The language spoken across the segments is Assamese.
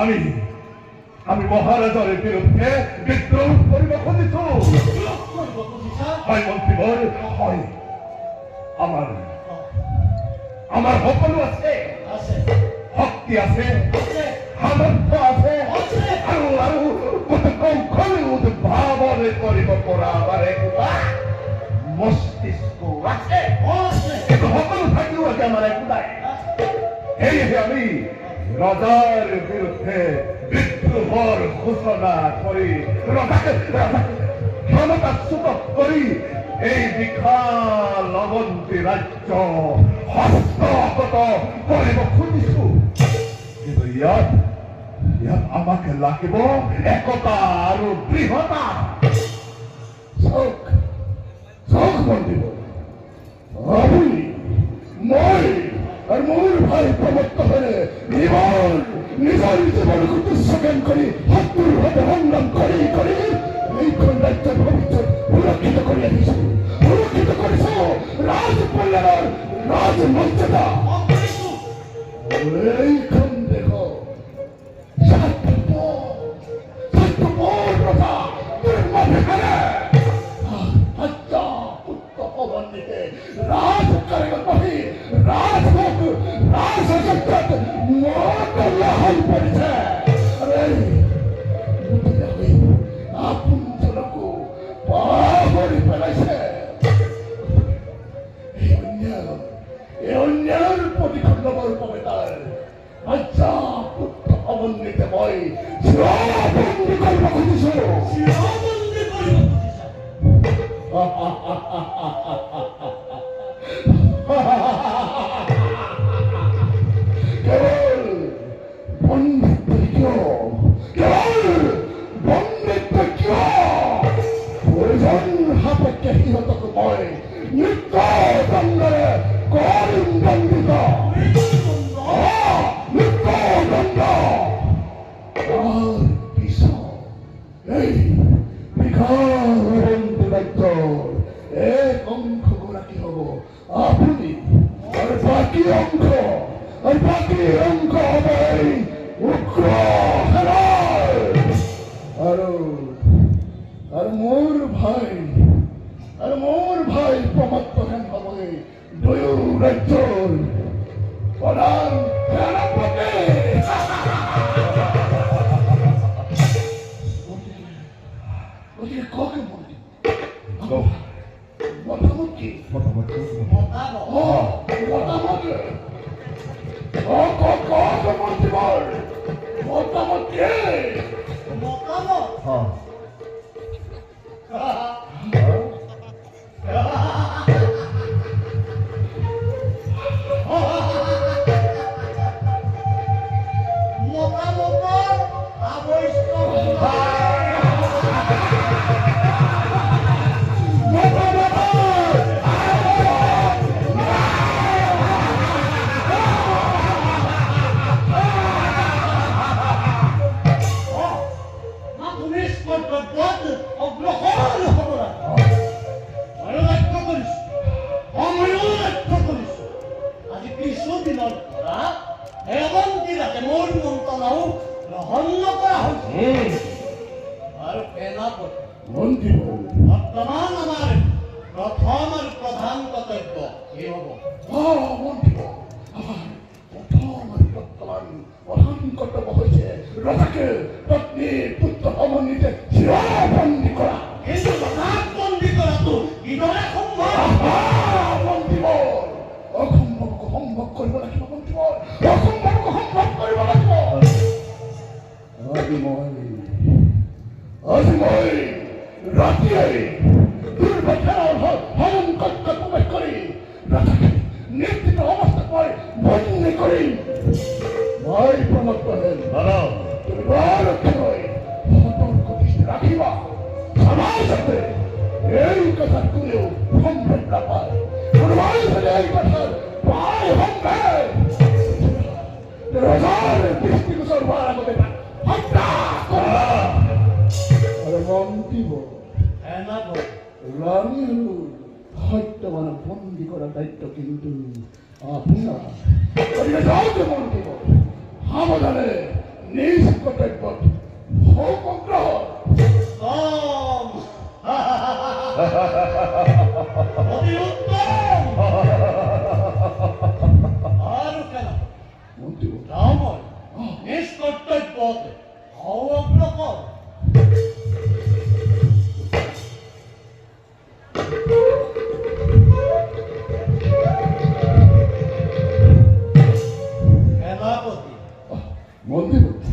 আমি আমি মহাৰাজাৰ বিৰুদ্ধে বিদ্ৰোহ কৰিব খুঁজিছ। হয় মন্ত্ৰীবৰ, হয় আমাৰ আমাৰ সকলো আছে, শক্তি আছে, সামৰ্থ্য আছে, আৰু আৰু গোটেই কৌশলী উদ্ভাৱনে কৰিব পৰা আমাৰ একোটা মস্তিষ্ক আছে। কিন্তু সকলো থাকিও আছে আমাৰ একোটাই। সেয়েহে আমি ৰজাৰ বিৰুদ্ধে বিদ্ৰোহৰ ঘোষণা কৰি ৰজাকে ক্ষমতাচ্যুত কৰি এই বিশাল অৱন্তী ৰাজ্য হস্তগত কৰিব খুজিছো। কিন্তু ইয়াত আমাকে লাগিব একতা আৰু দৃঢ়তা। চক মন্দিৰ আপুনি মই আৰু মোৰ ভাই প্ৰমত্তহৰে নিজৰ জীৱনକୁ দুঃস্বজ্ঞান কৰি শত্ৰুৰ সৈতে সংগ্ৰাম কৰি কৰি এইখন ৰাজ্যৰ ভৱিষ্যত সুৰক্ষিত কৰি আহিছো, সুৰক্ষিত কৰিছো ৰাজপল্লাৰৰ ৰাজমৰ্যাদা। এইখন দেশ রাজকারের বহি রাজভোগ রাজযজ্ঞত মহল পড়েছে। আপন জনকু পাহরি পেলাইছে। এই অন্যায়ের প্রতিশোধ লবার পাবে তার বাচ্চা পুত্র অবন্দিতে মই শিরবন্দি করব খুঁজিছো। কেবল বন্দিত্ব কিয়, কেবল বন্দিত্ব কিয় প্ৰয়োজন সাপেক্ষে সিহঁতক মই মৃত্যুদণ্ডৰে কৰিম দণ্ডিত। মৃত্যুদণ্ড পিছত এই বিশাল ৰাজ্যৰ এক অংশ গৰাকী হ'ব আপুনি, আৰু বাকী অংশ হ'ব এই উগ্ৰ সেনাৰ। আৰু মোৰ ভাই প্ৰমত্তহেন হ'ব এই দুয়ো ৰাজ্যৰ প্ৰধান সেনাপতি। গতিকে ককে মতামত কি? মতামত বৰ্তমান আমাৰ প্ৰথম আৰু প্ৰধান কৰ্তব্য কি হ'ব? প্ৰধান কৰ্তব্য হৈছে ৰজাকে পত্নী পুত্ৰ সমন্বিতে চিৰবন্দী কৰা। কিন্তু ৰজাক বন্দী কৰাটো কিদৰে সম্ভৱ? অসম্ভৱকো সম্ভৱ কৰিব লাগিব মন্ত্ৰীবৰ, অসম্ভৱকো সম্ভৱ কৰিব লাগিব। আজি মই ৰাতিয়ে দুৰ্ঘটনাৰ হৰণ কক্ষ প্ৰৱেশ কৰি ৰজাকে নিশ্চিত অৱস্থাত মই বন্দী কৰিম। মই প্ৰমত্তহেন তুমি বৰ ৰক্ষাকৈ সতৰ্ক দৃষ্টি ৰাখিবা। সমাজতে এই কথাত কোনেও সম্ভেদ নাপায়। কোনোবাই যদি এই কথাত পায় সম্ভেদ, ৰজাৰ দৃষ্টিগোচৰ হোৱাৰ আগতে হত্যা কৰা। আৰু মন্ত্ৰীব ৰাণী হলো সত্যবানক বন্দী কৰাৰ দায়িত্ব কিন্তু আপোনাৰ। গতিকে যাওঁতে মন্ত্ৰীব সাৱধানে নিজ ওপৰত অগ্ৰসৰ। সেনাপতি মন্ত্ৰীপতি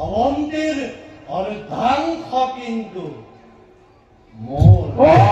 অৱন্তীৰ অৰ্ধাংশ কিন্তু মোৰ।